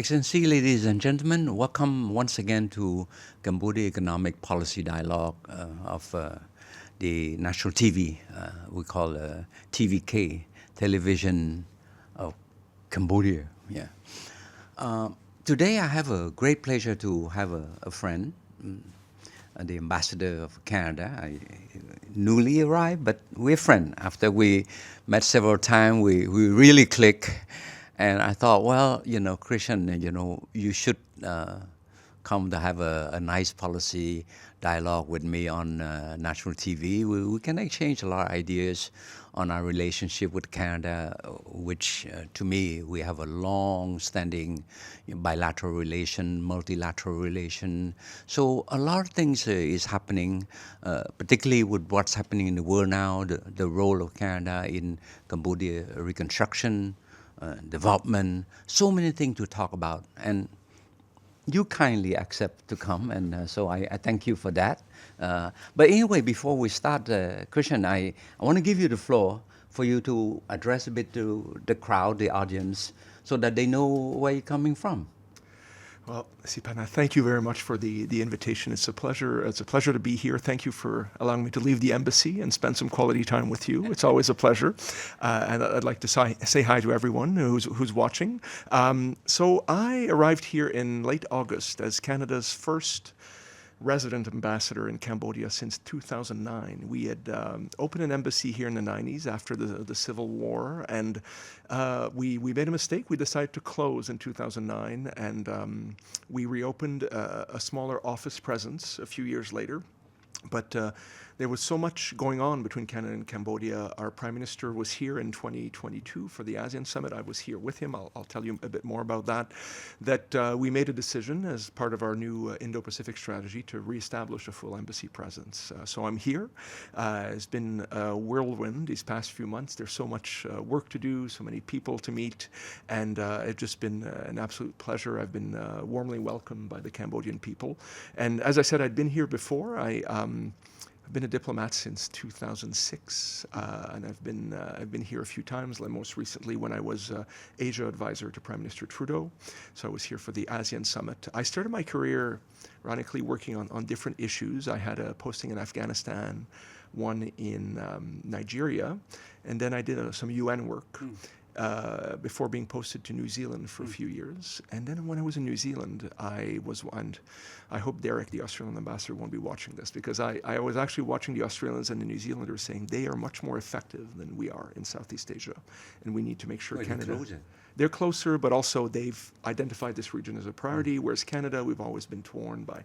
Excellency, ladies and gentlemen, welcome once again to Cambodia Economic Policy Dialogue of the national TV, we call TVK, Television of Cambodia. Yeah. Today I have a great pleasure to have a friend, the ambassador of Canada, newly arrived, but we're friends. After we met several times, we really click. And I thought, well, Christian, you should come to have a nice policy dialogue with me on national TV. We can exchange a lot of ideas on our relationship with Canada, which to me, we have a long-standing bilateral relation, multilateral relation. So a lot of things is happening, particularly with what's happening in the world now, the role of Canada in Cambodia reconstruction, development, so many things to talk about. And you kindly accept to come, and so I thank you for that. But anyway, before we start, Christian, I want to give you the floor for you to address a bit to the crowd, the audience, so that they know where you're coming from. Well, Siphana, thank you very much for the invitation. It's a pleasure. It's a pleasure to be here. Thank you for allowing me to leave the embassy and spend some quality time with you. It's always a pleasure. And I'd like to say hi to everyone who's watching. So I arrived here in late August as Canada's first resident ambassador in Cambodia since 2009. We had opened an embassy here in the 90s after the Civil War, and we made a mistake. We decided to close in 2009, and we reopened a smaller office presence a few years later. But there was so much going on between Canada and Cambodia. Our Prime Minister was here in 2022 for the ASEAN Summit. I was here with him. I'll tell you a bit more about that. We made a decision as part of our new Indo-Pacific strategy to reestablish a full embassy presence. So I'm here. It's been a whirlwind these past few months. There's so much work to do, so many people to meet, and it's just been an absolute pleasure. I've been warmly welcomed by the Cambodian people. And as I said, I'd been here before. I've been a diplomat since 2006, and I've been here a few times. Most recently, when I was Asia advisor to Prime Minister Trudeau, so I was here for the ASEAN Summit. I started my career, ironically, working on different issues. I had a posting in Afghanistan, one in Nigeria, and then I did some UN work. Before being posted to New Zealand for a few years. And then when I was in New Zealand, and I hope Derek, the Australian ambassador, won't be watching this, because I was actually watching the Australians and the New Zealanders saying they are much more effective than we are in Southeast Asia. And we need to make sure Canada... They're closer, but also they've identified this region as a priority, whereas Canada, we've always been torn by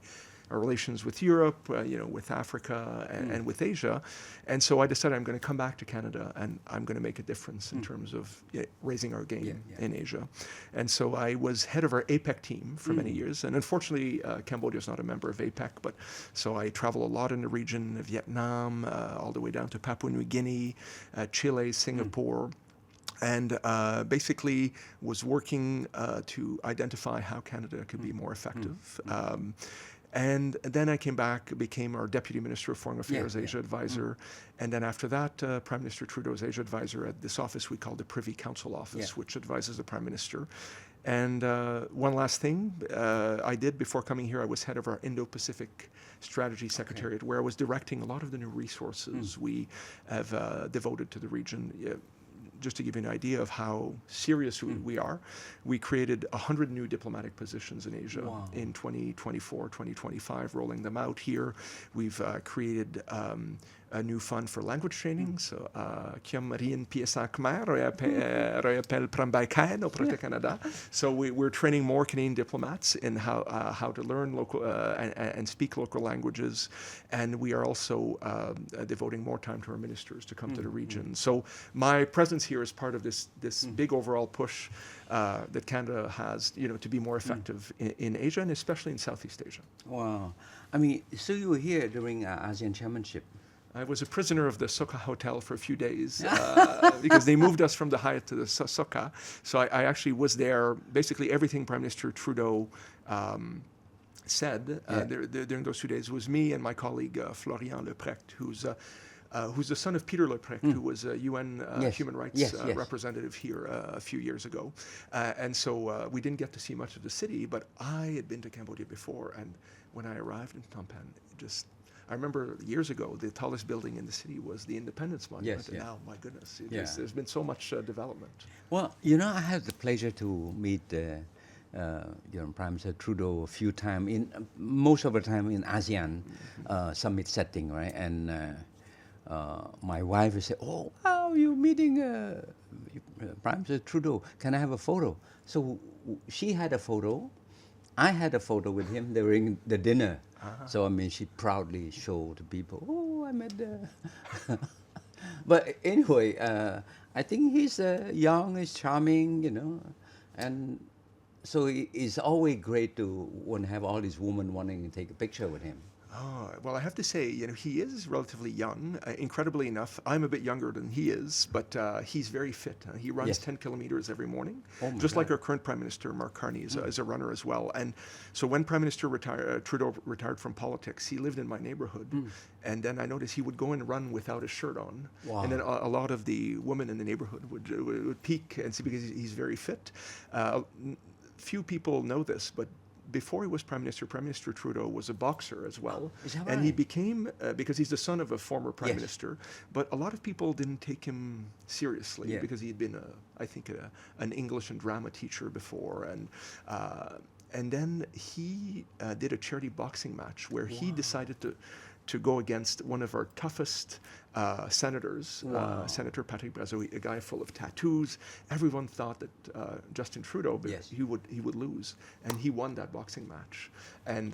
our relations with Europe, with Africa, and with Asia. And so I decided I'm going to come back to Canada, and I'm going to make a difference in terms of raising our game in Asia. And so I was head of our APEC team for many years. And unfortunately, Cambodia is not a member of APEC, but so I travel a lot in the region, Vietnam, all the way down to Papua New Guinea, Chile, Singapore. And basically was working to identify how Canada could be more effective. And then I came back, became our Deputy Minister of Foreign Affairs, Asia Advisor. And then after that, Prime Minister Trudeau's Asia Advisor at this office we call the Privy Council Office, which advises the Prime Minister. And one last thing I did before coming here, I was head of our Indo-Pacific Strategy Secretariat, where I was directing a lot of the new resources we have devoted to the region. Just to give you an idea of how serious we are, we created 100 new diplomatic positions in Asia in 2024, 2025, rolling them out here. We've created a new fund for language training. So, so we're training more Canadian diplomats in how to learn local and speak local languages, and we are also devoting more time to our ministers to come to the region. So my presence here is part of this big overall push that Canada has, to be more effective in Asia, and especially in Southeast Asia. Wow. I mean, so you were here during ASEAN Chairmanship. I was a prisoner of the Sokha Hotel for a few days because they moved us from the Hyatt to the Sokha. So I actually was there. Basically, everything Prime Minister Trudeau said during those 2 days was me and my colleague Florian Leprecht, who's who's the son of Peter Leprecht, who was a UN Yes. human rights Yes, yes. representative here a few years ago. And so we didn't get to see much of the city, but I had been to Cambodia before, and when I arrived in Phnom Penh, I remember years ago, the tallest building in the city was the Independence Monument, Yes, and yeah. now, my goodness, Yeah. there's been so much development. Well, I had the pleasure to meet Prime Minister Trudeau a few times, most of the time in ASEAN summit setting, right? And my wife would say, "Oh, wow, you're meeting Prime Minister Trudeau. Can I have a photo?" So she had a photo. I had a photo with him during the dinner. So, I mean, she proudly showed the people, "Oh, I met the..." But anyway, I think he's young, he's charming, and so it's always great to want to have all these women wanting to take a picture with him. Oh, well, I have to say, he is relatively young. Incredibly enough, I'm a bit younger than he is, but he's very fit. He runs Yes. 10 kilometers every morning, Oh my just like God. our current Prime Minister, Mark Carney, is a runner as well. And so when Prime Minister Trudeau retired from politics, he lived in my neighborhood. And then I noticed he would go and run without a shirt on. Wow. And then a lot of the women in the neighborhood would peek and see, because he's very fit. Few people know this, but before he was Prime Minister Trudeau was a boxer as well. Is that And he right? became, because he's the son of a former Prime Yes. Minister, but a lot of people didn't take him seriously Yeah. because he had been, an English and drama teacher before. And then he did a charity boxing match where he decided to go against one of our toughest senators, Wow. Senator Patrick Brazeau, a guy full of tattoos. Everyone thought that Justin Trudeau, Yes. he would lose, and he won that boxing match. And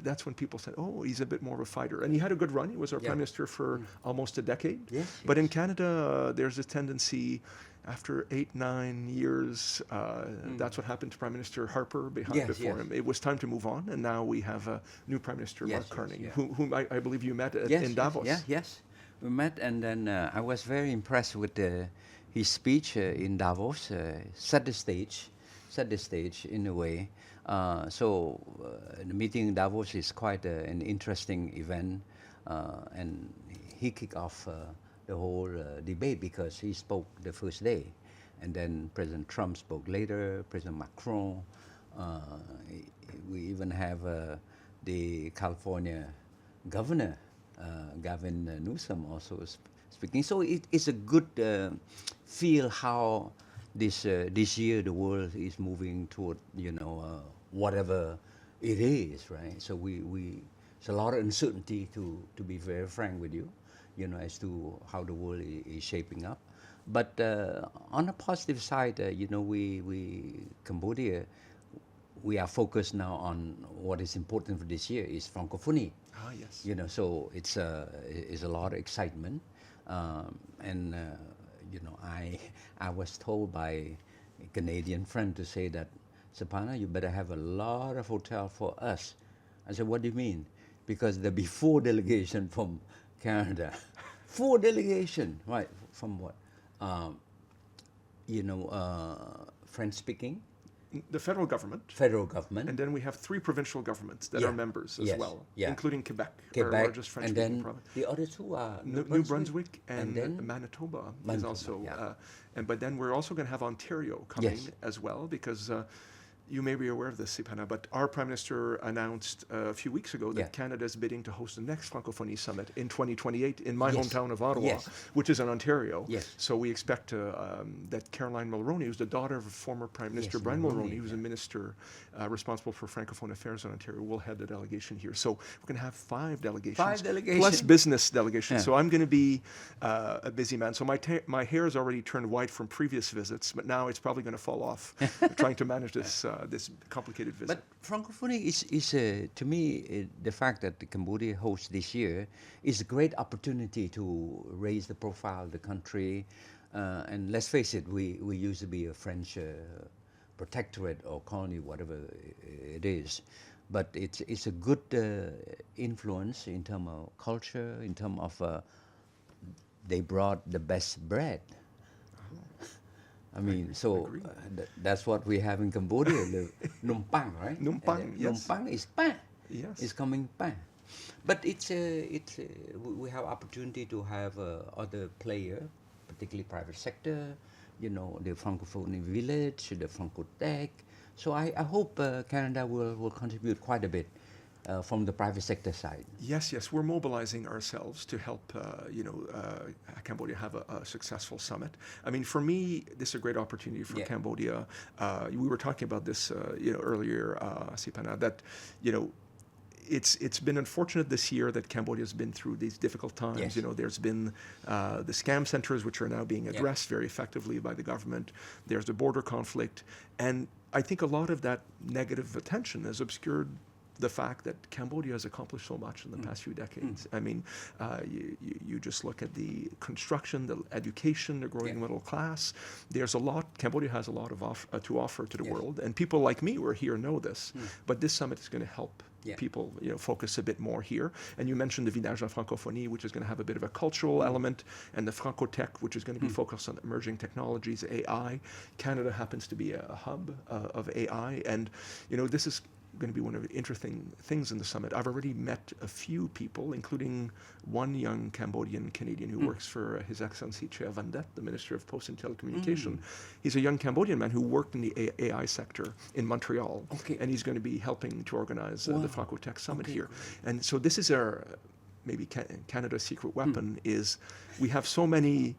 that's when people said, "Oh, he's a bit more of a fighter." And he had a good run. He was our Yeah. Prime Minister for almost a decade. Yes, But in yes. Canada, there's a tendency, after 8-9 years, that's what happened to Prime Minister Harper Yes, before yes. him. It was time to move on, and now we have a new Prime Minister, Yes, Mark yes, Carney, yeah. whom I believe you met Yes, in Davos. Yes. We met, and then I was very impressed with his speech in Davos. Set the stage in a way. The meeting in Davos is quite an interesting event, and he kicked off the whole debate because he spoke the first day, and then President Trump spoke later. President Macron. We even have the California governor, Gavin Newsom, also speaking. So it's a good feel how this year the world is moving toward whatever it is, right? So it's a lot of uncertainty, to be very frank with you, as to how the world is shaping up. But on the positive side, Cambodia, we are focused now on what is important for this year is Francophonie. Ah, yes. So it's a lot of excitement, and I was told by a Canadian friend to say that, "Siphana, you better have a lot of hotel for us." I said, "What do you mean?" Because there'll be 4 delegation from Canada, 4 delegation, right? From what? French speaking. The federal government. Federal government. And then we have 3 provincial governments that Yeah. are members as Yes. well, Yeah. including Quebec, our Quebec, largest and French-speaking then province. the other 2 are New Brunswick and then Manitoba is Manitoba, also, yeah. but then we're also going to have Ontario coming Yes. as well, because you may be aware of this, Siphana, but our Prime Minister announced a few weeks ago that Yeah. Canada is bidding to host the next Francophonie Summit in 2028 in my Yes. hometown of Ottawa, Yes. which is in Ontario. Yes. So we expect that Caroline Mulroney, who's the daughter of former Prime Minister Yes, Brian Mulroney, Mulroney, who's a minister responsible for Francophone affairs in Ontario, will head the delegation here. So we're going to have 5 delegations. 5 delegations. Plus business delegations. Yeah. So I'm going to be a busy man. So my hair has already turned white from previous visits, but now it's probably going to fall off trying to manage this complicated visit. But Francophonie is to me, the fact that Cambodia hosts this year is a great opportunity to raise the profile of the country. And let's face it, we used to be a French protectorate or colony, whatever it is. But it's a good influence in terms of culture, in terms of they brought the best bread. I mean, so agree. that's what we have in Cambodia, the num pang, right? Num pang, And yes. Num pang is pan. Yes. It's coming pan. But we have opportunity to have other player, particularly private sector, the Francophone village, the Francotech. So I hope Canada will contribute quite a bit from the private sector side. Yes, we're mobilizing ourselves to help, Cambodia have a successful summit. I mean, for me, this is a great opportunity for Yeah. Cambodia. We were talking about this, earlier, Siphana, that, it's been unfortunate this year that Cambodia has been through these difficult times. Yes. There's been the scam centers, which are now being Yeah. addressed very effectively by the government. There's the border conflict. And I think a lot of that negative attention has obscured the fact that Cambodia has accomplished so much in the past few decades. I mean, you just look at the construction, the education, the growing Yeah. middle class. There's a lot, Cambodia has a lot of to offer to the Yes. world. And people like me who are here know this. But this summit is going to help Yeah. people focus a bit more here. And you mentioned the Village de la Francophonie, which is going to have a bit of a cultural element, and the Francotech, which is going to be focused on emerging technologies, AI. Canada happens to be a hub of AI, and this is going to be one of the interesting things in the summit. I've already met a few people, including one young Cambodian Canadian who works for His Excellency Bundit, the Minister of Post and Telecommunication. He's a young Cambodian man who worked in the AI sector in Montreal, Okay. and he's going to be helping to organize the Francotech Summit Okay, here. great. And so this is our, maybe Canada's secret weapon, is we have so many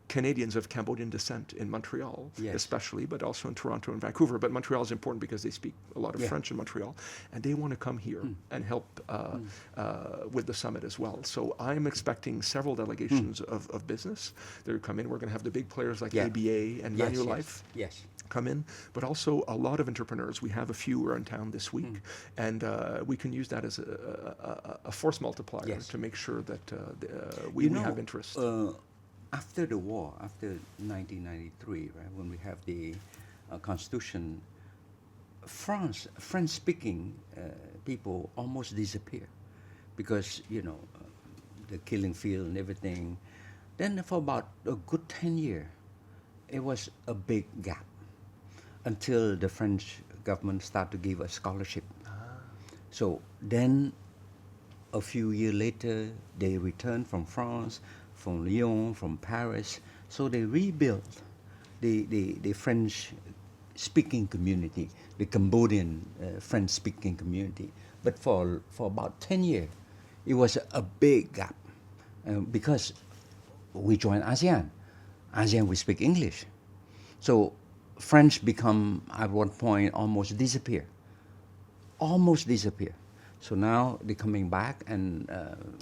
Canadians of Cambodian descent in Montreal, Yes. especially, but also in Toronto and Vancouver. But Montreal is important because they speak a lot of Yeah. French in Montreal, and they want to come here and help with the summit as well. So I'm expecting several delegations of business that will come in. We're going to have the big players like Yeah. ABA and Yes, Manulife yes. come in, but also a lot of entrepreneurs. We have a few who are in town this week, and we can use that as a force multiplier Yes. to make sure that we have interest. After the war, after 1993, right, when we have the Constitution, French-speaking people almost disappear because, the killing field and everything. Then for about a good 10 years, it was a big gap until the French government started to give a scholarship. So then a few years later, they returned from France, from Lyon, from Paris. So they rebuilt the French-speaking community, the Cambodian French-speaking community. But for about 10 years, it was a big gap because we joined ASEAN. ASEAN, we speak English. So French become, at one point, almost disappear. So now they're coming back, and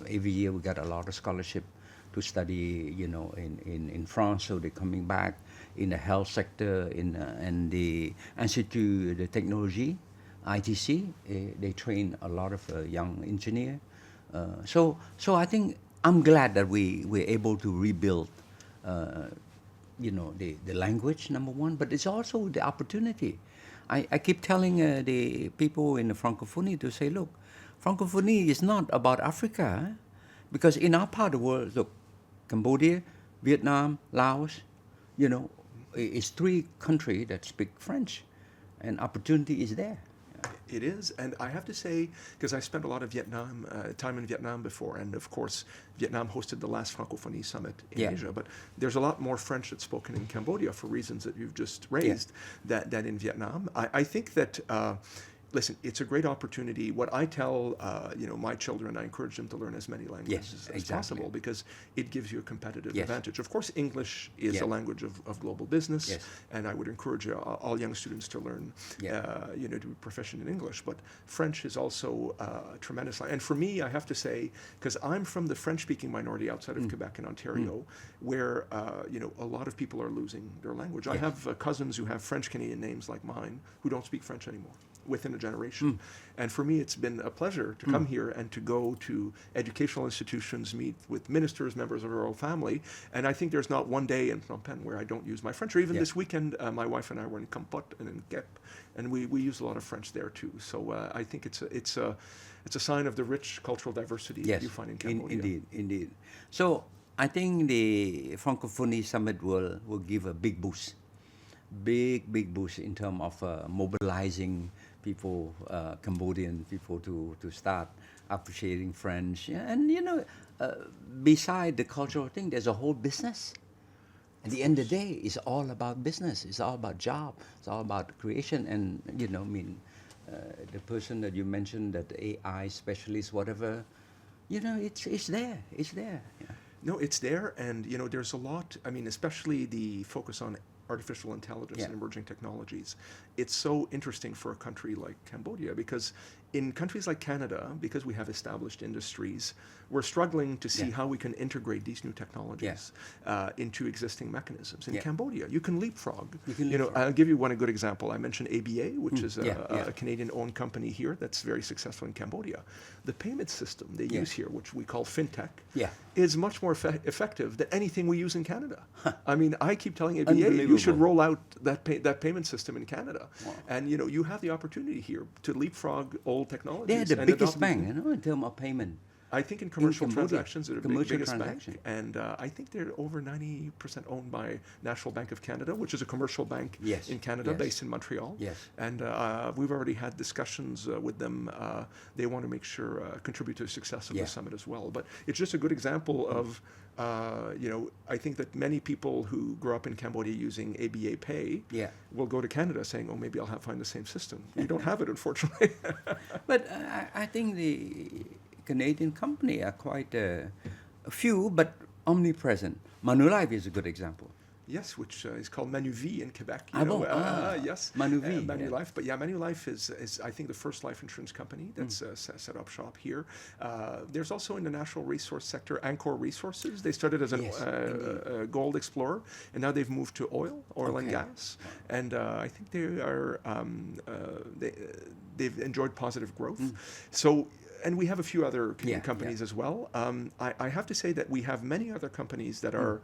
every year we got a lot of scholarship to study, in France. So they're coming back in the health sector, in the Institute de Technologie, ITC. They train a lot of young engineers. So I think I'm glad that we're able to rebuild, the language, number one, but it's also the opportunity. I keep telling the people in the Francophonie to say, look, Francophonie is not about Africa, because in our part of the world, look, Cambodia, Vietnam, Laos, it's 3 countries that speak French, and opportunity is there. It is, and I have to say, because I spent a lot of time in Vietnam before, and of course, Vietnam hosted the last Francophonie summit in Yeah. Asia, but there's a lot more French that's spoken in Cambodia for reasons that you've just raised than in Vietnam. I think that, listen, it's a great opportunity. What I tell, my children, I encourage them to learn as many languages as exactly. possible, because it gives you a competitive Yes. advantage. Of course, English is Yeah. a language of global business, Yes. and I would encourage all young students to learn, to be proficient in English. But French is also tremendous. And for me, I have to say, because I'm from the French-speaking minority outside of Quebec and Ontario, where a lot of people are losing their language. I Yes. have cousins who have French-Canadian names like mine who don't speak French anymore within a generation. And for me, it's been a pleasure to come here and to go to educational institutions, meet with ministers, members of our royal family. And I think there's not one day in Phnom Penh where I don't use my French. Or even this weekend, my wife and I were in Kampot and in Kep, and we use a lot of French there too. So I think it's a sign of the rich cultural diversity that you find in Cambodia. Indeed. So I think the Francophonie Summit will give a big boost in terms of mobilizing people, Cambodian people, to start appreciating French. Yeah, and beside the cultural thing, there's a whole business. At the end of the day, it's all about business. It's all about job. It's all about creation. And the person that you mentioned, that AI specialist, whatever, it's there. It's there. Yeah. No, it's there, and there's a lot. I mean, especially the focus on artificial intelligence and emerging technologies. It's so interesting for a country like Cambodia, because in countries like Canada, because we have established industries, we're struggling to see how we can integrate these new technologies into existing mechanisms. In Cambodia, you can leapfrog. I'll give you one good example. I mentioned ABA, which is a Canadian-owned company here that's very successful in Cambodia. The payment system they use here, which we call fintech, is much more effective than anything we use in Canada. I mean, I keep telling ABA, you should roll out that payment system in Canada. Wow. And you have the opportunity here to leapfrog old technologies. They're the biggest bank, in terms of payment. I think in commercial transactions, they're the biggest bank. And I think they're over 90% owned by National Bank of Canada, which is a commercial bank in Canada, based in Montreal. Yes. And we've already had discussions with them. They want to make sure, contribute to the success of the summit as well. But it's just a good example of, I think that many people who grow up in Cambodia using ABA Pay will go to Canada saying, oh, maybe I'll find the same system. We don't have it, unfortunately. But I think the Canadian company are quite a few, but omnipresent. Manulife is a good example. Yes, which is called Manuvie in Quebec. Yes, Manuvie. Manulife. But Manulife is I think the first life insurance company that's set up shop here. There's also in the natural resource sector, Angkor Resources. They started as a gold explorer, and now they've moved to oil and gas. And I think they are they've enjoyed positive growth. So. And we have a few other Canadian companies as well. I have to say that we have many other companies that are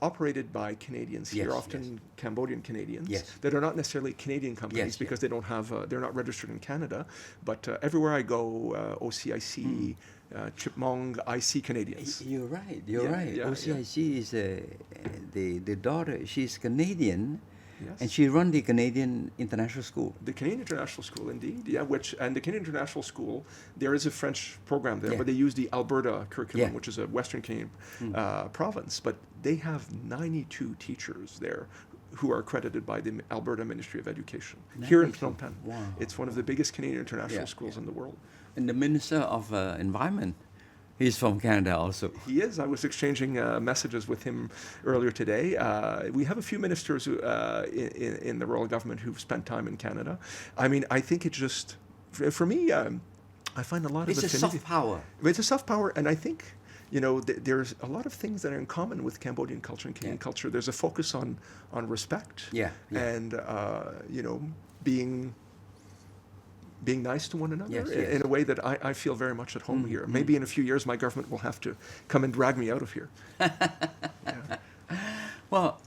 operated by Canadians here, often Cambodian Canadians, that are not necessarily Canadian companies because they don't have, they're not registered in Canada. But everywhere I go, OCIC, Chipmong, I see Canadians. You're right. OCIC is the daughter. She's Canadian. Yes. And she run the Canadian International School. The Canadian International School, indeed, and the Canadian International School, there is a French program there, but they use the Alberta curriculum, which is a Western Canadian province. But they have 92 teachers there who are accredited by the Alberta Ministry of Education here in Phnom Penh. Wow. It's one of the biggest Canadian international schools in the world. And the Minister of Environment, he's from Canada also. He is. I was exchanging messages with him earlier today. We have a few ministers who, in the royal government who've spent time in Canada. I mean, I think it just, for me, I find a lot of affinity. It's a soft power. It's a soft power, and I think, there's a lot of things that are in common with Cambodian culture and Canadian culture. There's a focus on respect and, being nice to one another in a way that I feel very much at home here. Maybe in a few years my government will have to come and drag me out of here. Well,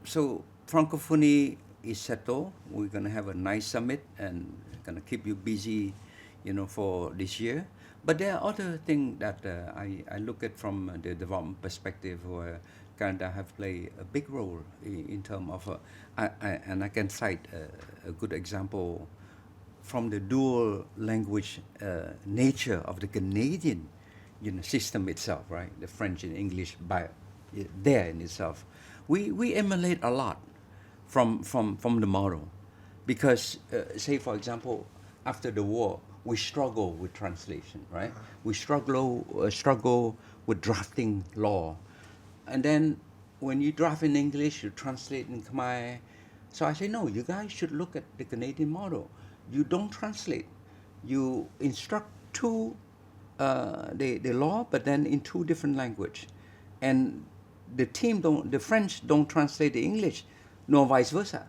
so Francophonie is settled. We're going to have a nice summit and going to keep you busy, for this year. But there are other things that I look at from the development perspective where Canada have played a big role in terms of, and I can cite a good example from the dual language nature of the Canadian, system itself, right? The French and English there in itself. We emulate a lot from the model, because say for example, after the war, we struggle with translation, right? We struggle with drafting law. And then when you draft in English, you translate in Khmer. So I say, no, you guys should look at the Canadian model. You don't translate. You instruct the law, but then in two different language. And the French don't translate the English, nor vice versa.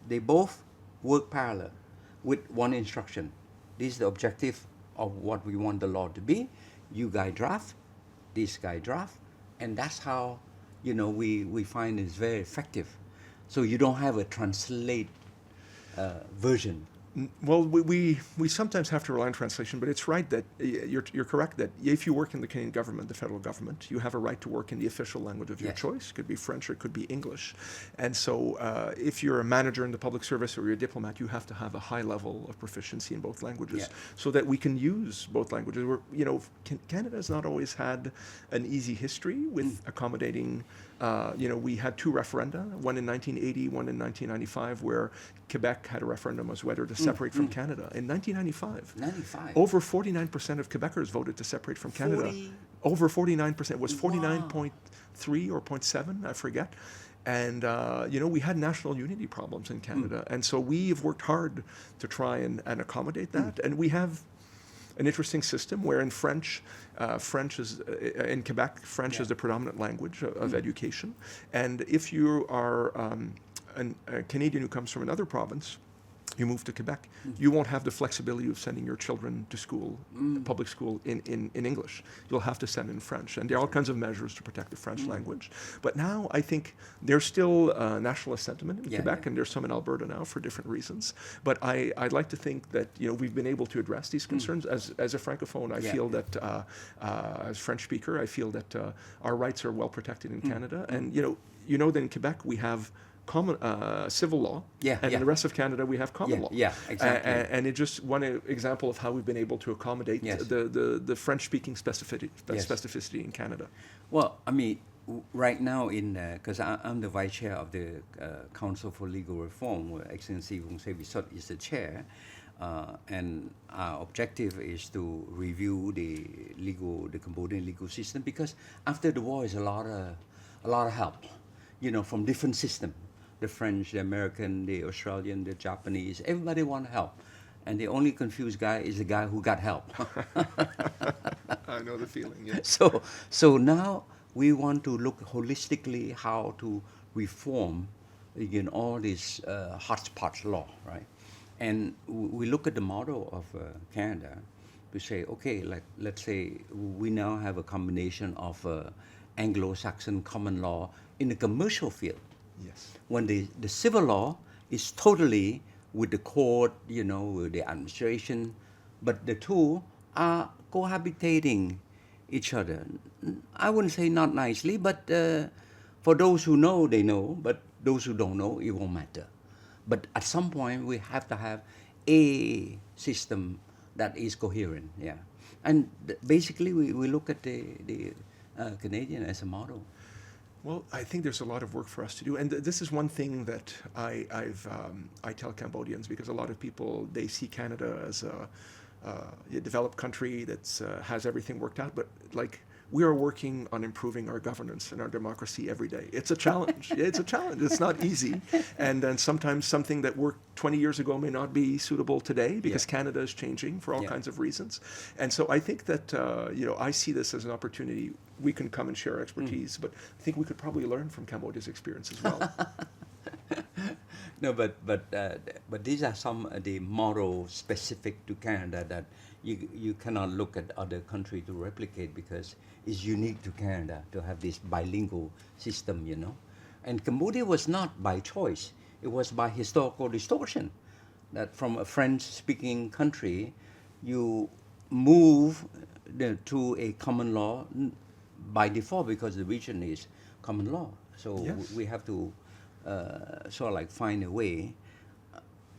They both work parallel with one instruction. This is the objective of what we want the law to be. You guy draft, this guy draft, and that's how, we find it's very effective. So you don't have a translate version Well, we sometimes have to rely on translation, but it's right that you're correct that if you work in the Canadian government, the federal government, you have a right to work in the official language of your Yes. choice. It could be French or it could be English. And so if you're a manager in the public service or you're a diplomat, you have to have a high level of proficiency in both languages Yeah. so that we can use both languages. Canada has not always had an easy history with accommodating. We had two referenda, one in 1980, one in 1995, where Quebec had a referendum as whether to separate from Canada. In 1995, 95. over 49% of Quebecers voted to separate from Canada. 40? Over 49%. It was Wow. 49.3 or 0.7, I forget. And, we had national unity problems in Canada. And so we have worked hard to try and accommodate that. And we have an interesting system where in French is in Quebec, French is the predominant language of education. And if you are a Canadian who comes from another province, you move to Quebec, you won't have the flexibility of sending your children to school, public school, in English. You'll have to send in French. And there are all kinds of measures to protect the French language. But now I think there's still nationalist sentiment in Quebec, and there's some in Alberta now for different reasons. But I'd like to think that we've been able to address these concerns. As a Francophone, I feel that, as French speaker, I feel that our rights are well protected in Canada. And that in Quebec we have common civil law, and in the rest of Canada we have common law. Yeah, exactly. And it's just one example of how we've been able to accommodate the French-speaking specificity in Canada. Well, I mean, right now because I'm the vice chair of the Council for Legal Reform, where Excellency is the chair, and our objective is to review the Cambodian legal system, because after the war is a lot of help, from different systems. The French, the American, the Australian, the Japanese, everybody want help. And the only confused guy is the guy who got help. I know the feeling, yeah. So now we want to look holistically how to reform all this hodgepodge law, right? And we look at the model of Canada to say, okay, let's say we now have a combination of Anglo-Saxon common law in the commercial field. Yes. When the civil law is totally with the court, with the administration, but the two are cohabitating each other. I wouldn't say not nicely, but for those who know, they know, but those who don't know, it won't matter. But at some point, we have to have a system that is coherent, yeah. And basically, we look at the Canadian as a model. Well, I think there's a lot of work for us to do, and this is one thing that I tell Cambodians, because a lot of people, they see Canada as a developed country that has everything worked out, but we are working on improving our governance and our democracy every day. It's a challenge. It's a challenge. It's not easy. And then sometimes something that worked 20 years ago may not be suitable today, because Canada is changing for all kinds of reasons. And so I think that, I see this as an opportunity. We can come and share our expertise, but I think we could probably learn from Cambodia's experience as well. No, but these are some of the models specific to Canada that you cannot look at other countries to replicate, because it's unique to Canada to have this bilingual system, And Cambodia was not by choice. It was by historical distortion, that from a French-speaking country, you move to a common law by default, because the region is common law. So we have to find a way.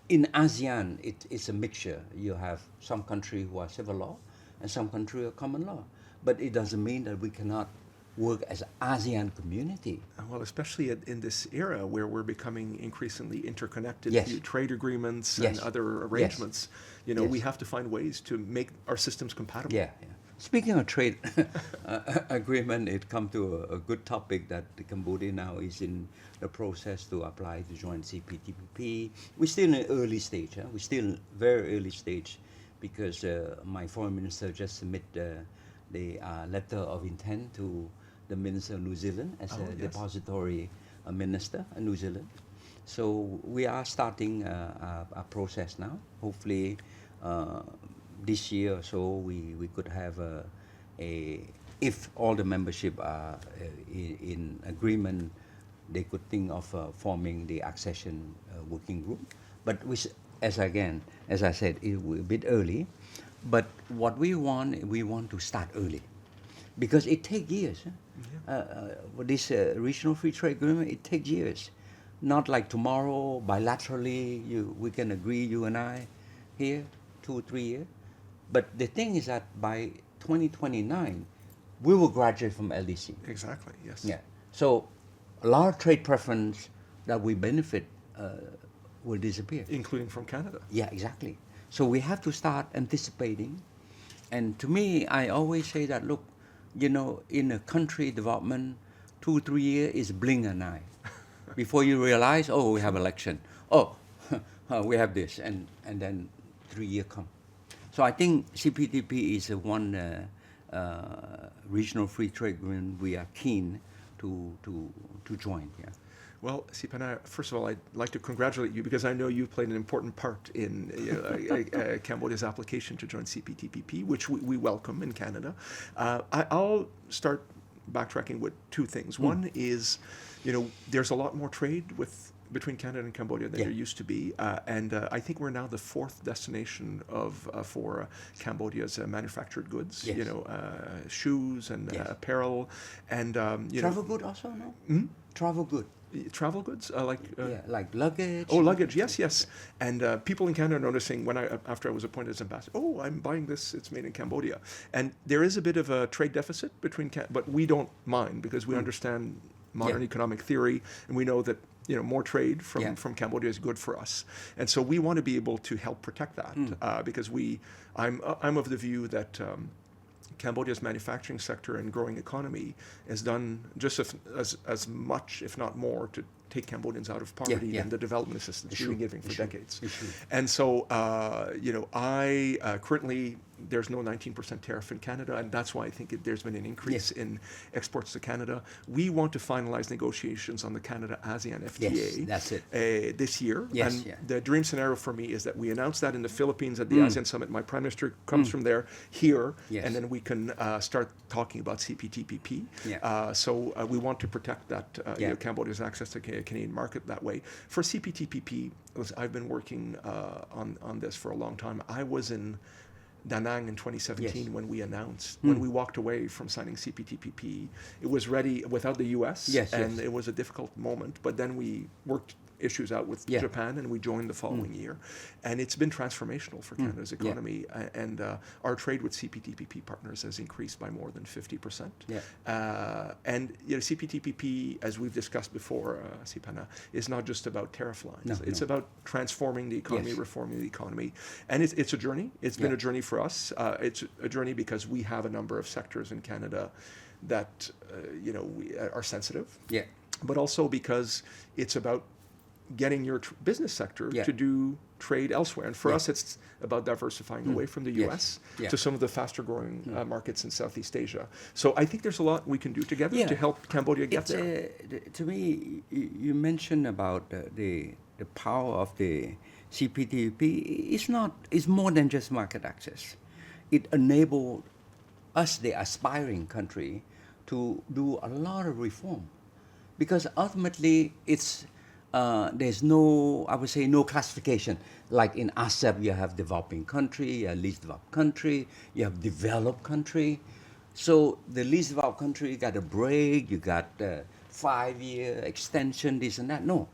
In ASEAN, it's a mixture. You have some countries who are civil law and some countries are common law. But it doesn't mean that we cannot work as an ASEAN community. Well, especially in this era where we're becoming increasingly interconnected through trade agreements and other arrangements, we have to find ways to make our systems compatible. Yeah. Speaking of trade agreement, it come to a good topic that Cambodia now is in the process to apply to join CPTPP. We're still in an early stage. We're still very early stage, because my foreign minister just submitted the letter of intent to the Minister of New Zealand as a depository minister in New Zealand. So we are starting a process now. Hopefully this year or so we could have if all the membership are in agreement, they could think of forming the accession working group. But as I said, we're a bit early, but what we want to start early, because it takes years. For this regional free trade agreement, it takes years. Not like tomorrow, bilaterally, we can agree, you and I, here, 2 or 3 years. But the thing is that by 2029, we will graduate from LDC. Exactly, yes. Yeah. So a lot of trade preference that we benefit will disappear. Including from Canada. Yeah, exactly. So we have to start anticipating. And to me, I always say that, look, in a country development, 2 or 3 years is blink an eye. Before you realize, oh, we have election. Oh, we have this. And then 3 years come. So I think CPTP is one regional free trade agreement we are keen to join. Yeah. Well, Siphana, first of all, I'd like to congratulate you because I know you've played an important part in Cambodia's application to join CPTPP, which we welcome in Canada. I'll start backtracking with 2 things. One is, there's a lot more trade between Canada and Cambodia than there used to be, and I think we're now the 4th destination for Cambodia's manufactured goods. Yes. Shoes and apparel, and travel good also, no? Travel good. Travel goods, like luggage. Oh, luggage, yes. And people in Canada are noticing after I was appointed as ambassador, oh, I'm buying this, it's made in Cambodia. And there is a bit of a trade deficit but we don't mind because we understand modern economic theory, and we know that more trade from Cambodia is good for us. And so we want to be able to help protect that because I'm of the view that Cambodia's manufacturing sector and growing economy has done just as much, if not more, to take Cambodians out of poverty and the development assistance we've been giving for decades. And so, I currently, there's no 19% tariff in Canada, and that's why I think there's been an increase in exports to Canada. We want to finalize negotiations on the Canada-ASEAN FTA that's it. This year. Yes, and the dream scenario for me is that we announce that in the Philippines at the ASEAN Summit. My Prime Minister comes from there here, and then we can start talking about CPTPP. So we want to protect that Cambodia's access to Canadian market that way. For CPTPP, I've been working on this for a long time. I was in Da Nang in 2017 when we announced, when we walked away from signing CPTPP. It was ready without the U.S. and it was a difficult moment, but then we worked issues out with Japan, and we joined the following year. And it's been transformational for Canada's economy, and our trade with CPTPP partners has increased by more than 50%. And CPTPP, as we've discussed before, Siphana, is not just about tariff lines. It's about transforming the economy, reforming the economy. And it's a journey. It's been a journey for us. It's a journey because we have a number of sectors in Canada that we are sensitive. But also because it's about getting your business sector to do trade elsewhere. And for us, it's about diversifying away from the U.S. to some of the faster growing markets in Southeast Asia. So I think there's a lot we can do together to help Cambodia get there. To me, you mentioned about the power of the CPTPP. It's more than just market access. It enabled us, the aspiring country, to do a lot of reform. Because ultimately, there's no classification. Like in ASEP, you have developing country, you have least developed country, you have developed country. So the least developed country got a break, you got 5-year extension, this and that. No,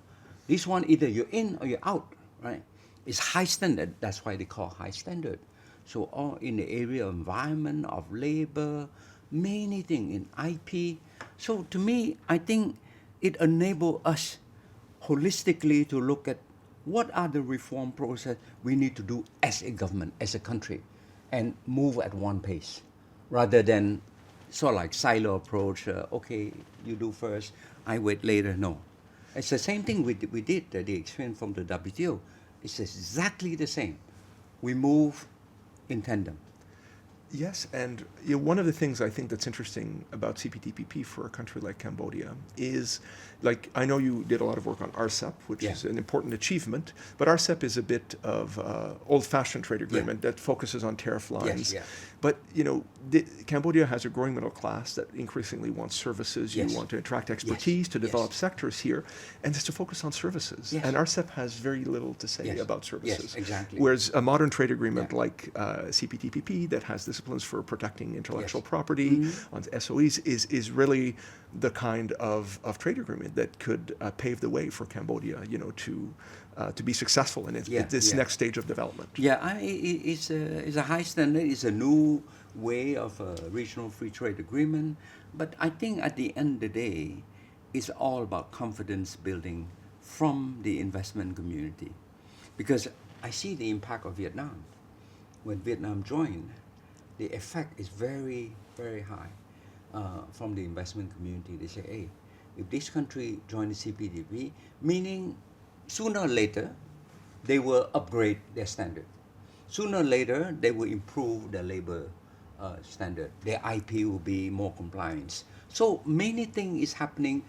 this one either you're in or you're out, right? It's high standard. That's why they call high standard. So all in the area of environment, of labor, many things in IP. So to me, I think it enables us holistically to look at what are the reform process we need to do as a government, as a country, and move at one pace, rather than sort of like silo approach. Okay, you do first, I wait later. No, it's the same thing we did. The experience from the WTO, it's exactly the same. We move in tandem. Yes, and one of the things I think that's interesting about CPTPP for a country like Cambodia is, like, I know you did a lot of work on RCEP, which Yeah. is an important achievement, but RCEP is a bit of old-fashioned trade agreement that focuses on tariff lines. Yes. But, Cambodia has a growing middle class that increasingly wants services. Yes. You want to attract expertise to develop Yes. sectors here, and it's to focus on services. Yes. And RCEP has very little to say Yes. about services. Yes, exactly. Whereas a modern trade agreement Yeah. like CPTPP that has disciplines for protecting intellectual Yes. property on SOEs is really the kind of trade agreement that could pave the way for Cambodia, to be successful in this next stage of development. Yeah, it's a high standard. It's a new way of a regional free trade agreement. But I think at the end of the day, it's all about confidence building from the investment community. Because I see the impact of Vietnam. When Vietnam joined, the effect is very, very high from the investment community. They say, hey, if this country joined the CPTPP, meaning sooner or later, they will upgrade their standard. Sooner or later, they will improve their labor standard. Their IP will be more compliance. So many things is happening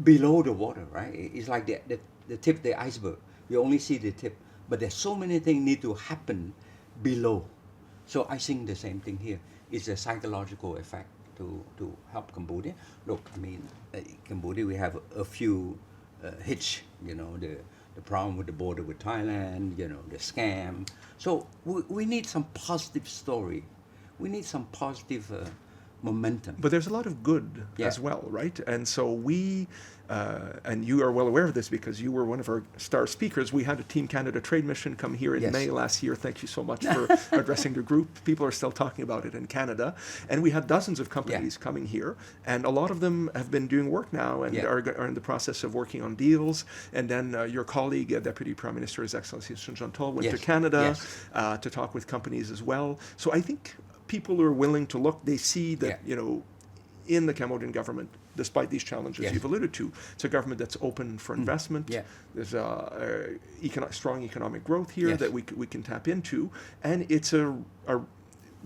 below the water, right? It's like the tip of the iceberg. You only see the tip. But there's so many things need to happen below. So I think the same thing here. It's a psychological effect to help Cambodia. Look, I mean, Cambodia, we have a few hitch, the problem with the border with Thailand, the scam. So we need some positive story. We need some positive momentum. But there's a lot of good as well, right? And so and you are well aware of this because you were one of our star speakers. We had a Team Canada trade mission come here in May last year. Thank you so much for addressing the group. People are still talking about it in Canada. And we had dozens of companies coming here, and a lot of them have been doing work now and are in the process of working on deals. And then your colleague, Deputy Prime Minister, His Excellency Christian DesRoches, went to Canada to talk with companies as well. So I think people are willing to look. They see that, in the Cambodian government, despite these challenges you've alluded to, it's a government that's open for investment. There's a strong economic growth here that we can tap into. And it's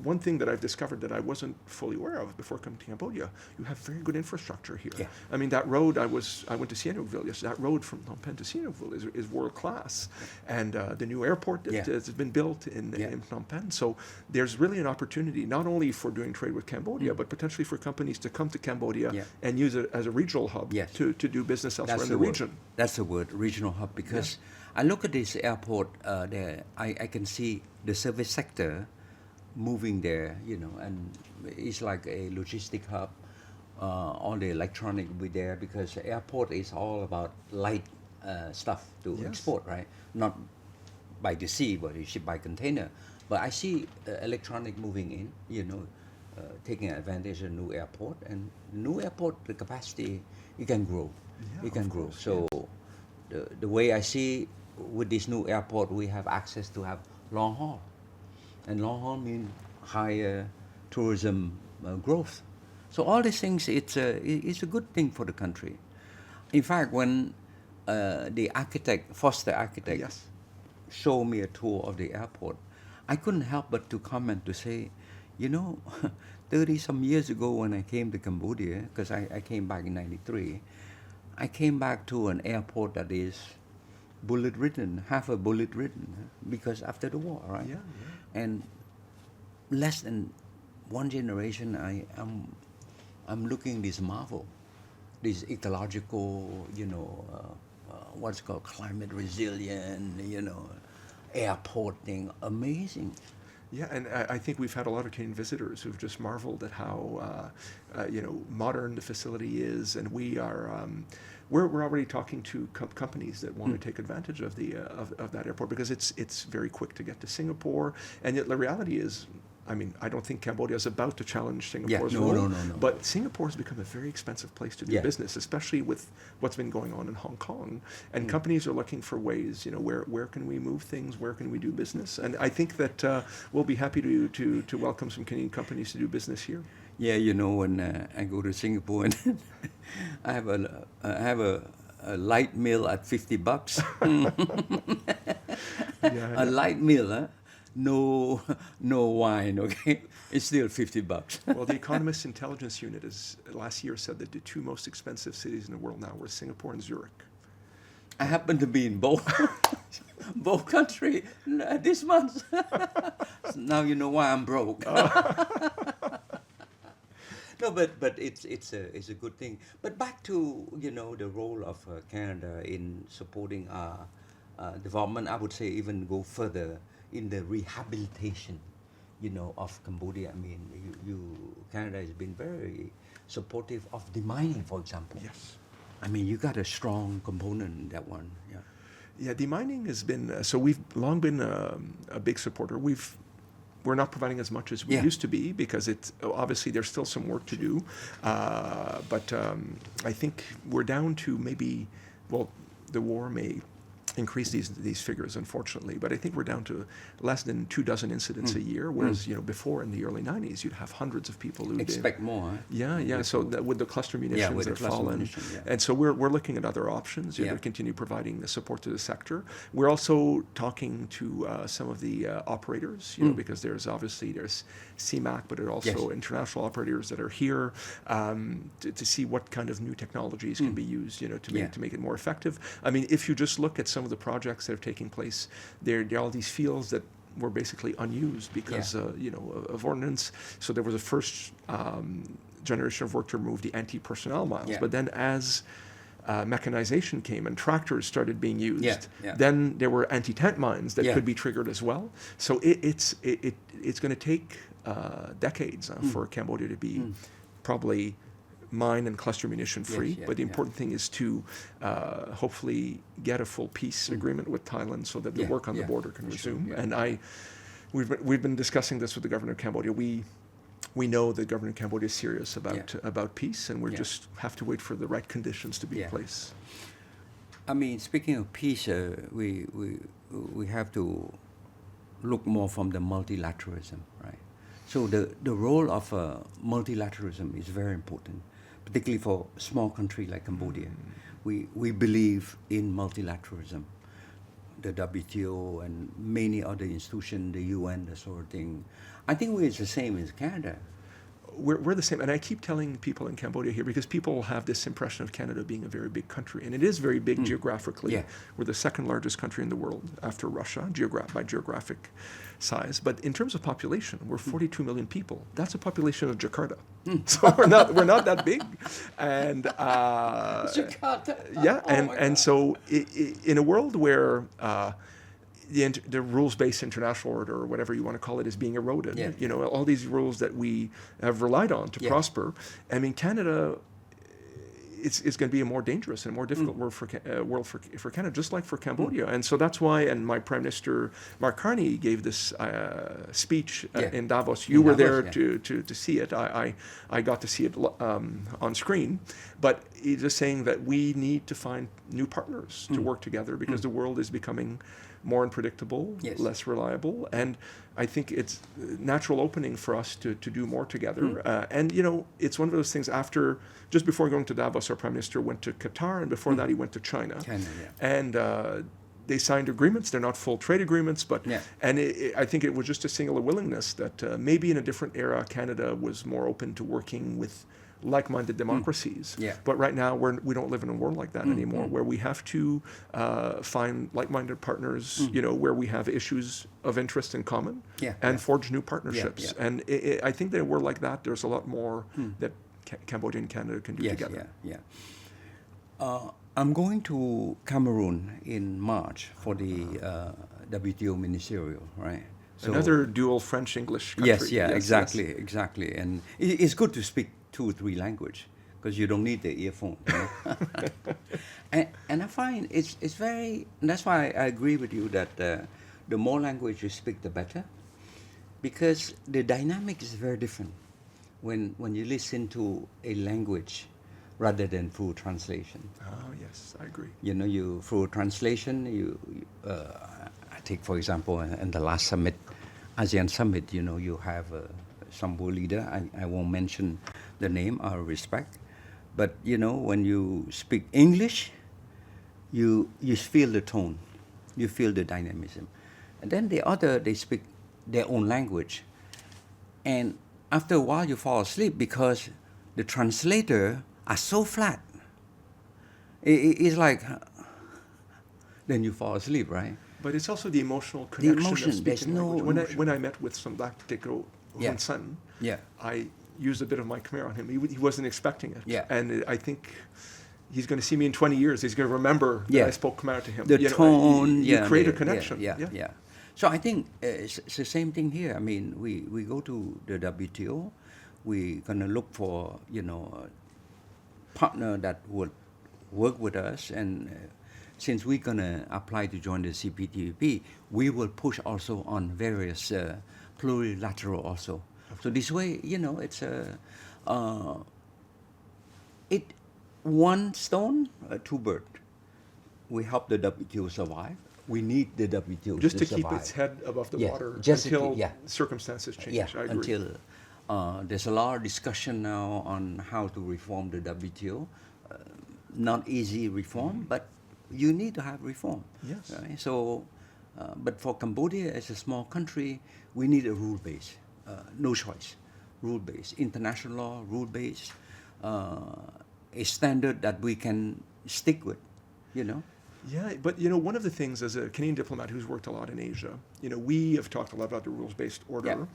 one thing that I've discovered that I wasn't fully aware of before coming to Cambodia. You have very good infrastructure here. I mean, that road, I went to Sihanoukville yesterday. That road from Phnom Penh to Sihanoukville is world class. And the new airport that has been built in Phnom Penh. So there's really an opportunity not only for doing trade with Cambodia, but potentially for companies to come to Cambodia and use it as a regional hub to do business elsewhere in the region. That's the word, regional hub, because I look at this airport there, I can see the service sector moving there, and it's like a logistic hub. All the electronic will be there because the airport is all about light stuff to export, right? Not by the sea, but it's shipped by container. But I see electronic moving in, taking advantage of the new airport. And the new airport, the capacity, it can grow. It can grow. So the way I see with this new airport, we have access to have long haul. And long haul means higher tourism growth. So all these things, it's a good thing for the country. In fact, when the architect, Foster architect, showed me a tour of the airport, I couldn't help but to comment to say, 30 some years ago when I came to Cambodia, because I came back in 93, I came back to an airport that is bullet-ridden, half a bullet-ridden, because after the war, right? And less than one generation, I'm looking this marvel, this ecological, what's called climate resilient, airport thing, amazing. Yeah, and I think we've had a lot of Canadian visitors who've just marveled at how modern the facility is, and we're already talking to companies that want to take advantage of the of that airport because it's very quick to get to Singapore, and yet the reality is, I mean, I don't think Cambodia is about to challenge Singapore's role. No. But Singapore has become a very expensive place to do business, especially with what's been going on in Hong Kong. And companies are looking for ways, where can we move things? Where can we do business? And I think that we'll be happy to welcome some Canadian companies to do business here. Yeah, when I go to Singapore and I have a light meal at $50. A light meal, huh? no, no wine. Okay, it's still $50. Well, the Economist Intelligence Unit last year said that the two most expensive cities in the world now were Singapore and Zurich. I happen to be in both both country this month. So now you know why I'm broke. No, but it's a good thing. But back to the role of Canada in supporting our development. I would say even go further in the rehabilitation, of Cambodia. I mean, Canada has been very supportive of demining, for example. Yes. I mean, you got a strong component in that one. Yeah. Yeah, demining has been, so we've long been a big supporter. We're not providing as much as we used to be because obviously there's still some work to do. But I think we're down to maybe, well, the war may increase these figures, unfortunately, but I think we're down to less than 24 incidents a year, whereas before in the early 90s you'd have hundreds of people who expect more. Huh? Yeah. So with the cluster munitions that have fallen, and so we're looking at other options to continue providing the support to the sector. We're also talking to some of the operators, because there's CMAC, but there are also international operators that are here to see what kind of new technologies can be used, to make it more effective. I mean, if you just look at some of the projects that are taking place, there are all these fields that were basically unused because of ordnance. So there was a first generation of work to remove the anti-personnel miles, but then as mechanization came and tractors started being used, then there were anti-tank mines that could be triggered as well. So it's going to take decades for Cambodia to be probably mine and cluster munition free, but the important thing is to hopefully get a full peace agreement with Thailand so that the work on the border can resume. And we've been discussing this with the government of Cambodia. We know the government of Cambodia is serious about peace, and we just have to wait for the right conditions to be in place. I mean, speaking of peace, we have to look more from the multilateralism, right? So the role of multilateralism is very important, particularly for a small country like Cambodia. We believe in multilateralism, the WTO and many other institutions, the UN, that sort of thing. I think we're the same as Canada. We're the same, and I keep telling people in Cambodia here, because people have this impression of Canada being a very big country, and it is very big geographically. We're the second largest country in the world after Russia, by geographic size. But in terms of population, we're 42 million people. That's a population of Jakarta. So we're not that big, and Jakarta. And so in a world where the rules-based international order, or whatever you want to call it, is being eroded. All these rules that we have relied on to prosper. I mean, Canada, it's going to be a more dangerous and more difficult world for Canada, just like for Cambodia. And so that's why, and my Prime Minister, Mark Carney, gave this speech in Davos. You were there to see it. I got to see it on screen. But he's just saying that we need to find new partners to work together, because the world is becoming more unpredictable, less reliable, and I think it's natural opening for us to do more together. And it's one of those things. Just before going to Davos, our Prime Minister went to Qatar, and before that he went to China. And they signed agreements. They're not full trade agreements, but I think it was just a singular willingness that maybe in a different era Canada was more open to working with like-minded democracies. But right now we don't live in a world like that anymore, where we have to find like-minded partners, where we have issues of interest in common, and forge new partnerships. And I think that in a world like that, there's a lot more that Cambodia and Canada can do together. I'm going to Cameroon in March for the WTO ministerial, right? So another dual French-English country. Yes, exactly. And it's good to speak 2 or 3 language, because you don't need the earphone. And I find it's very, and that's why I agree with you that the more language you speak, the better, because the dynamic is very different when you listen to a language rather than through translation. Oh yes, I agree. You through translation, I take for example in the last summit, ASEAN summit, you have some world leader. I won't mention the name out of respect, but when you speak English, you feel the tone, you feel the dynamism, and then the other they speak their own language. And after a while, you fall asleep because the translator are so flat. It's like, then you fall asleep, right? But it's also the emotional connection emotion, of there's speaking no language. emotion. When I met with some Black Tikro Yeah. Hunsan, Yeah. I used a bit of my Khmer on him. He wasn't expecting it. Yeah. And I think he's going to see me in 20 years. He's going to remember Yeah. that I spoke Khmer to him. The You know, tone, you create a the- connection. Yeah. So I think it's the same thing here. I mean, we go to the WTO, we're gonna look for a partner that would work with us, and since we're gonna apply to join the CPTPP, we will push also on various plurilateral also. So this way, it's one stone, two birds. We help the WTO survive. We need the WTO Just to survive. keep its head above the Yes, water just to until keep- yeah. circumstances change. Yeah, I agree. until there's a lot of discussion now on how to reform the WTO. Not easy reform, but you need to have reform. Yes. Right? So, but for Cambodia as a small country, we need a rule base. No choice. Rule base. International law, rule base. A standard that we can stick with. Yeah, but one of the things as a Canadian diplomat who's worked a lot in Asia, we have talked a lot about the rules-based order, Yeah.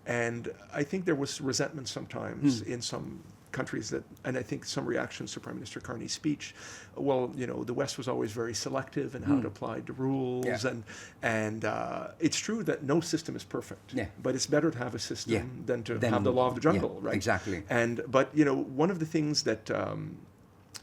and I think there was resentment sometimes in some countries and I think some reactions to Prime Minister Carney's speech. Well, the West was always very selective in how it applied the rules, Yeah. and it's true that no system is perfect. Yeah. But it's better to have a system Yeah. than to Then- have the law of the jungle, yeah, right? exactly. But one of the things that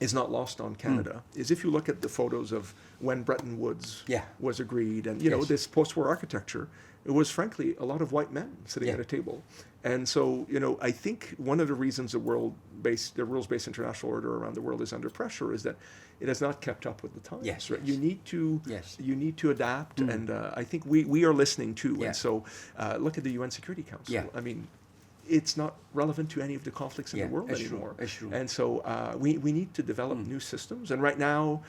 is not lost on Canada is if you look at the photos of when Bretton Woods Yeah. was agreed, and Yes. this post-war architecture, it was frankly a lot of white men sitting Yeah. at a table. And so, I think one of the reasons the rules-based international order around the world is under pressure is that it has not kept up with the times. Yes, right? yes. Yes. You need to adapt, and I think we are listening too. Yeah. And so, look at the UN Security Council. Yeah. I mean, it's not relevant to any of the conflicts in Yeah, the world it's true, anymore. it's true. And so we need to develop new systems. And right now,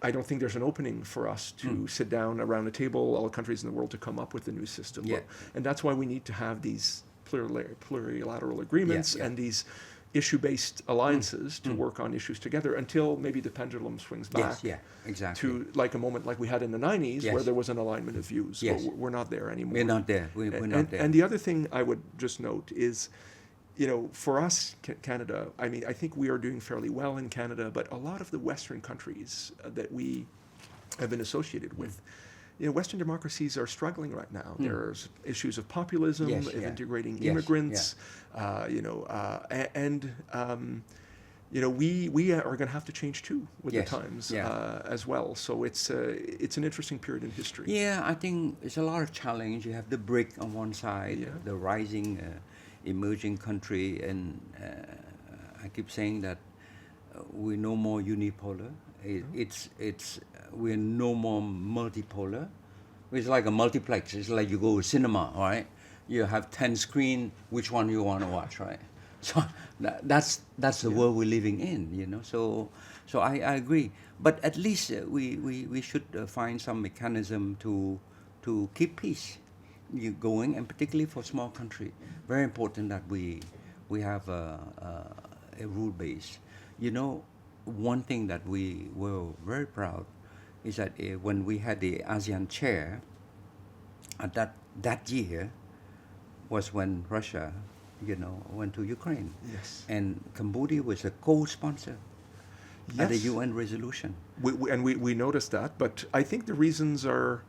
I don't think there's an opening for us to sit down around a table, all countries in the world, to come up with a new system. Yeah. And that's why we need to have these plurilateral agreements Yeah, yeah. and these issue-based alliances to work on issues together until maybe the pendulum swings back Yes, yeah, exactly. to like a moment like we had in the 90s Yes. where there was an alignment of views. Yes. But we're not there anymore. We're not there. We're not there. And the other thing I would just note is, for us, Canada, I mean, I think we are doing fairly well in Canada, but a lot of the Western countries that we have been associated with, Western democracies are struggling right now. There's issues of populism, Yes, of yeah. integrating Yes, immigrants, we are going to have to change too with Yes, the times yeah. as well. So it's an interesting period in history. Yeah, I think it's a lot of challenge. You have the BRIC on one side, Yeah. the rising emerging country, and I keep saying that we're no more unipolar. We're no more multipolar. It's like a multiplex. It's like you go to cinema, right? You have 10 screen. Which one you want to watch, right? So that's the world we're living in, So I agree. But at least we should find some mechanism to keep peace going, and particularly for small country, very important that we have a rule base. One thing that we were very proud is that when we had the ASEAN chair, that year was when Russia, went to Ukraine. Yes. And Cambodia was a co-sponsor at the Yes. UN resolution. We noticed that, but I think the reasons are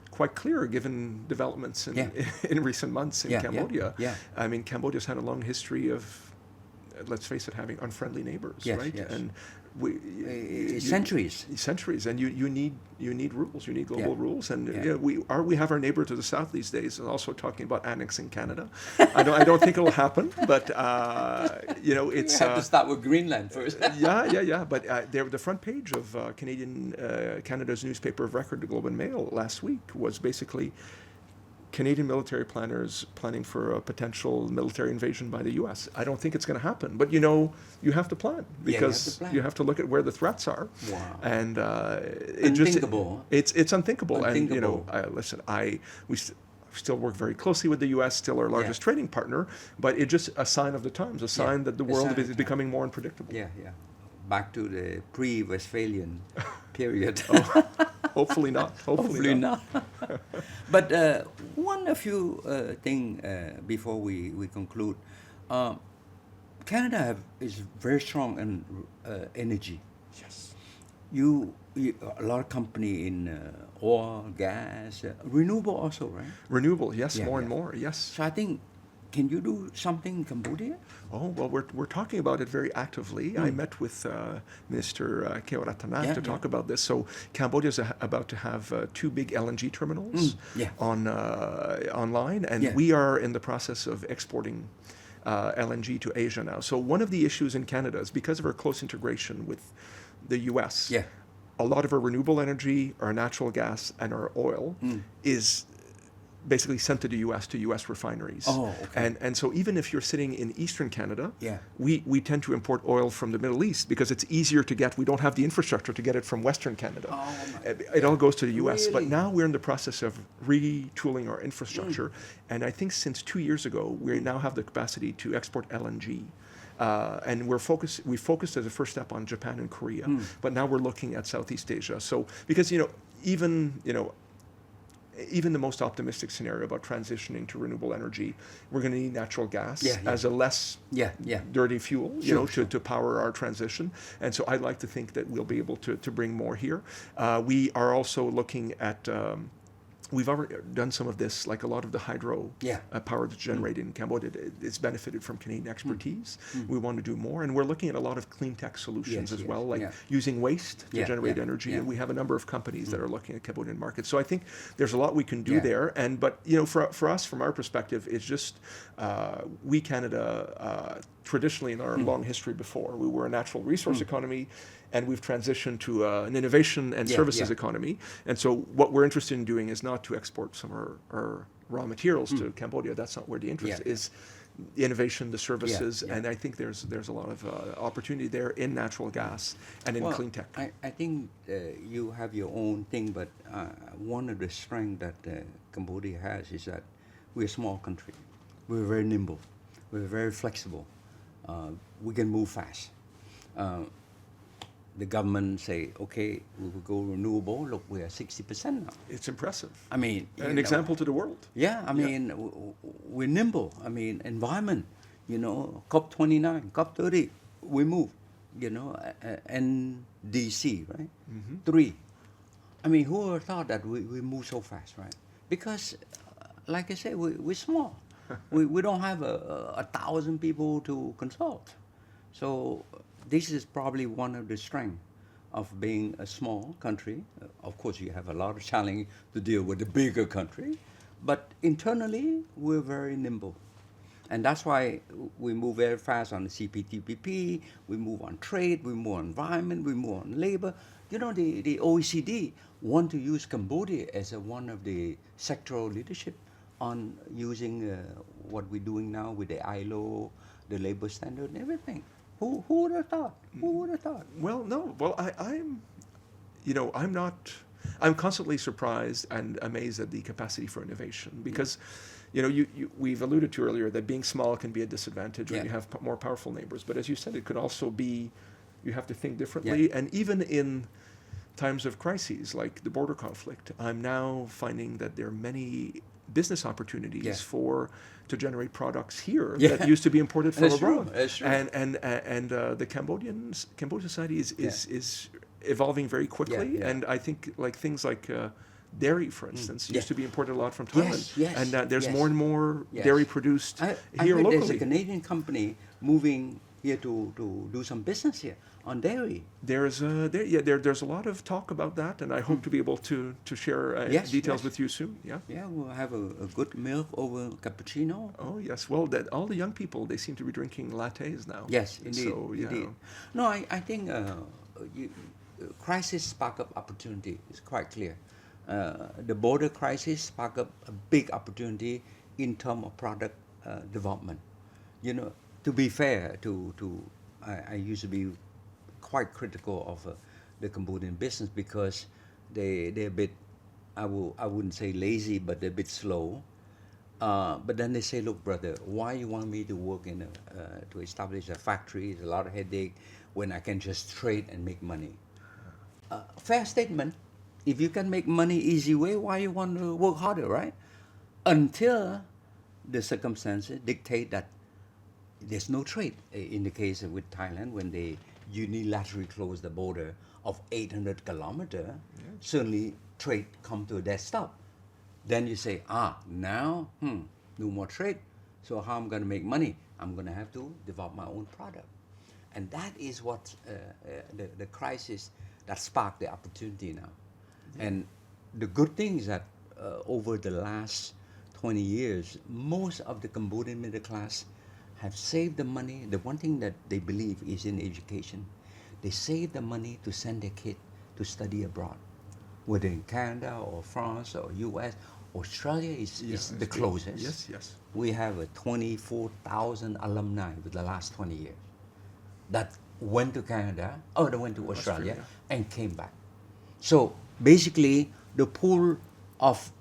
quite clear given developments in, Yeah. in recent months in Yeah, Cambodia. yeah. I mean, Cambodia's had a long history of, let's face it, having unfriendly neighbors, Yes, right? yes. And Centuries. Centuries, and you need rules. You need global Yeah. rules, and Yeah. we have our neighbor to the south these days, also talking about annexing Canada. I don't think it'll happen, but it's. We have to start with Greenland first. Yeah. But the front page of Canada's newspaper of record, the Globe and Mail, last week was basically Canadian military planners planning for a potential military invasion by the U.S. I don't think it's going to happen, but you have to plan because plan. you have to look at where the threats are. Wow. And Unthinkable. it's unthinkable. Unthinkable. And listen, still work very closely with the U.S., still our largest trading partner, but it's just a sign of the times, a sign that the world is becoming more unpredictable. Yeah, yeah. Back to the pre-Westphalian period. Hopefully not. Hopefully not. But one few thing before we conclude. Canada is very strong in energy. Yes. You a lot of company in oil, gas, renewable also, right? Renewable, yes, more and more, yes. So I think, can you do something in Cambodia? Oh, well, we're talking about it very actively. I met with Minister Keoratana to talk about this. So Cambodia is about to have 2 big LNG terminals online, and we are in the process of exporting LNG to Asia now. So one of the issues in Canada is because of our close integration with the U.S., a lot of our renewable energy, our natural gas, and our oil is basically sent to the U.S. to U.S. refineries. Oh, okay. And so even if you're sitting in Eastern Canada, we tend to import oil from the Middle East because it's easier to get. We don't have the infrastructure to get it from Western Canada. It all goes to the U.S. Really? But now we're in the process of retooling our infrastructure. And I think since 2 years ago, we now have the capacity to export LNG. And we focused as a first step on Japan and Korea, but now we're looking at Southeast Asia. So because even the most optimistic scenario about transitioning to renewable energy, we're going to need natural gas as a less dirty fuel, to power our transition. And so I'd like to think that we'll be able to bring more here. We are also looking at we've already done some of this, like a lot of the hydro power that's generated in Cambodia. It's benefited from Canadian expertise. We want to do more, and we're looking at a lot of clean tech solutions as well, like using waste to generate energy. And we have a number of companies that are looking at Cambodian markets. So I think there's a lot we can do there. But for us, from our perspective, it's just we Canada traditionally in our long history before, we were a natural resource economy. And we've transitioned to an innovation and services economy. And so what we're interested in doing is not to export some of our raw materials to Cambodia. That's not where the interest is. The innovation, the services, and I think there's a lot of opportunity there in natural gas and in clean tech. I think you have your own thing, but one of the strengths that Cambodia has is that we're a small country. We're very nimble. We're very flexible. We can move fast. The government say, okay, we will go renewable. Look, we are 60% now. It's impressive. I mean, an example to the world. Yeah, I mean, we're nimble. I mean, environment, COP29, COP30, we move, NDC, right? 3. I mean, who would have thought that we move so fast, right? Because, like I said, we're small. we don't have 1,000 people to consult. So this is probably one of the strengths of being a small country. Of course, you have a lot of challenge to deal with the bigger country, but internally, we're very nimble. And that's why we move very fast on the CPTPP, we move on trade, we move on environment, we move on labor. The OECD want to use Cambodia as one of the sectoral leadership on using what we're doing now with the ILO, the labor standard and everything. Who would have thought? Who would have thought? Well, no. Well, I'm constantly surprised and amazed at the capacity for innovation because, we've alluded to earlier that being small can be a disadvantage when you have more powerful neighbors. But as you said, it could also be, you have to think differently. And even in times of crises like the border conflict, I'm now finding that there are many business opportunities to generate products here that used to be imported from abroad. That's true. And the Cambodian society is evolving very quickly. And I think things like dairy, for instance, used to be imported a lot from Thailand. And there's more and more dairy produced here locally. There's a Canadian company moving here to do some business here on dairy. There's a lot of talk about that, and I hope to be able to share details with you soon. Yeah, we'll have a good milk over cappuccino. Oh yes, well, all the young people, they seem to be drinking lattes now. Yes, indeed. So, indeed. No, I think crisis spark up opportunity. It's quite clear. The border crisis spark up a big opportunity in terms of product development. To be fair, I used to be quite critical of the Cambodian business because they're a bit, I wouldn't say lazy, but they're a bit slow. But then they say, look, brother, why you want me to work in to establish a factory? It's a lot of headache when I can just trade and make money. Fair statement. If you can make money easy way, why you want to work harder, right? Until the circumstances dictate that there's no trade. In the case with Thailand, when they unilaterally closed the border of 800 kilometers, suddenly trade come to a dead stop. Then you say, now, no more trade. So how I'm going to make money? I'm going to have to develop my own product. And that is what the crisis that sparked the opportunity now. And the good thing is that over the last 20 years, most of the Cambodian middle class have saved the money. The one thing that they believe is in education. They save the money to send their kid to study abroad, whether in Canada or France or US. Australia is the closest. Yes. We have a 24,000 alumni with the last 20 years that went to Canada, or they went to Australia and came back. So basically, the pool of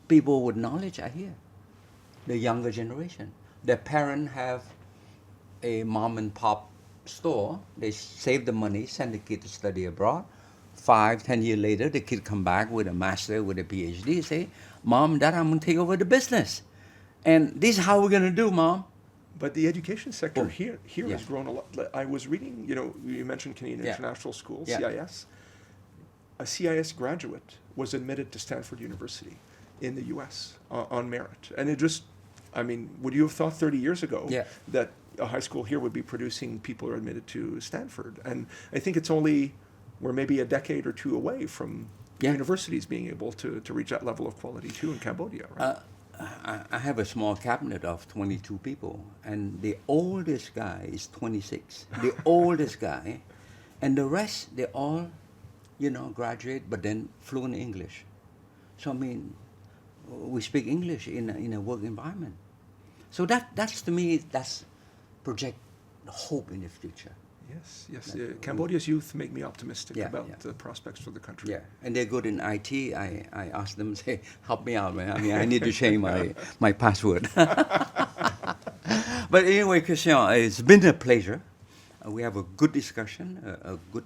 people with knowledge are here. The younger generation. Their parents have a mom and pop store. They save the money, send the kid to study abroad. 5-10 years later, the kid come back with a master, with a PhD, say, Mom, Dad, I'm going to take over the business. And this is how we're going to do, Mom. But the education sector here Yeah. has grown a lot. I was reading, you mentioned Canadian International School, CIS. A CIS graduate was admitted to Stanford University in the US on merit. And it just, would you have thought 30 years ago that a high school here would be producing people who are admitted to Stanford? And I think it's only, we're maybe a decade or two away from universities being able to reach that level of quality too in Cambodia, right? I have a small cabinet of 22 people, and the oldest guy is 26. The oldest guy, and the rest, they all, graduate, but then fluent English. So we speak English in a work environment. So that's to me, that's project hope in the future. Yes. Cambodia's youth make me optimistic about the prospects for the country. Yeah, and they're good in IT. I asked them, say, help me out, man. I need to change my password. But anyway, Christian, it's been a pleasure. We have a good discussion, a good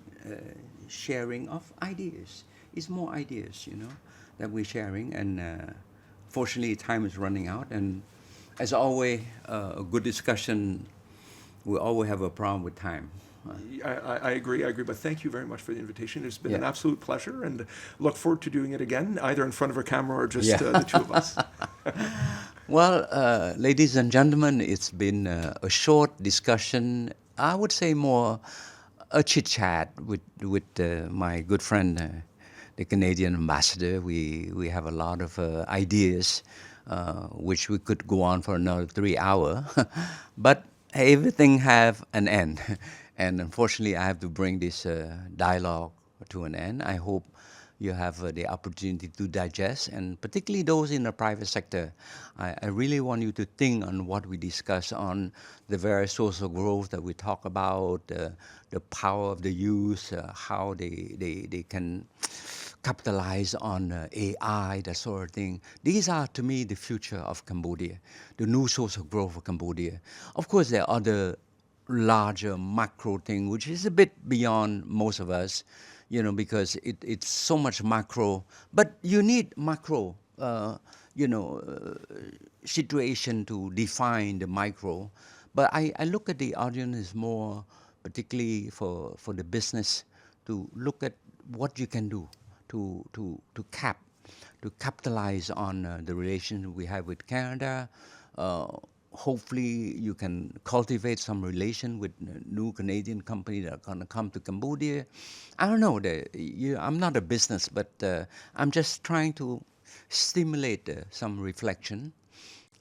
sharing of ideas. It's more ideas, that we're sharing. And fortunately, time is running out. And as always, a good discussion, we always have a problem with time. I agree, but thank you very much for the invitation. It's been an absolute pleasure, and look forward to doing it again, either in front of a camera or just the two of us. Well, ladies and gentlemen, it's been a short discussion. I would say more a chit-chat with my good friend, the Canadian ambassador. We have a lot of ideas, which we could go on for another 3 hours. But everything have an end. And unfortunately, I have to bring this dialogue to an end. I hope you have the opportunity to digest, and particularly those in the private sector. I really want you to think on what we discuss on the various social growth that we talk about, the power of the youth, how they can capitalize on AI, that sort of thing. These are, to me, the future of Cambodia, the new social growth of Cambodia. Of course, there are other larger macro thing, which is a bit beyond most of us, because it's so much macro. But you need macro, situation to define the micro. But I look at the audience as more, particularly for the business, to look at what you can do to capitalize on the relation we have with Canada. Hopefully you can cultivate some relation with new Canadian companies that are going to come to Cambodia. I don't know, I'm not a business, but I'm just trying to stimulate some reflection.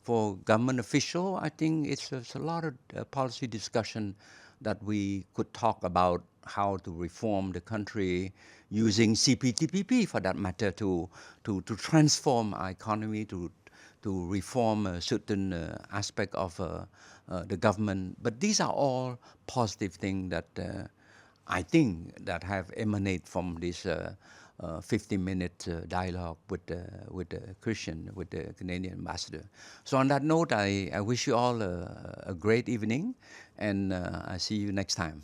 For government official, I think it's a lot of policy discussion that we could talk about how to reform the country using CPTPP, for that matter, to transform our economy, to reform a certain aspect of the government. But these are all positive things that I think, that have emanated from this 50-minute dialogue with Christian, with the Canadian ambassador. So on that note, I wish you all a great evening, and I see you next time.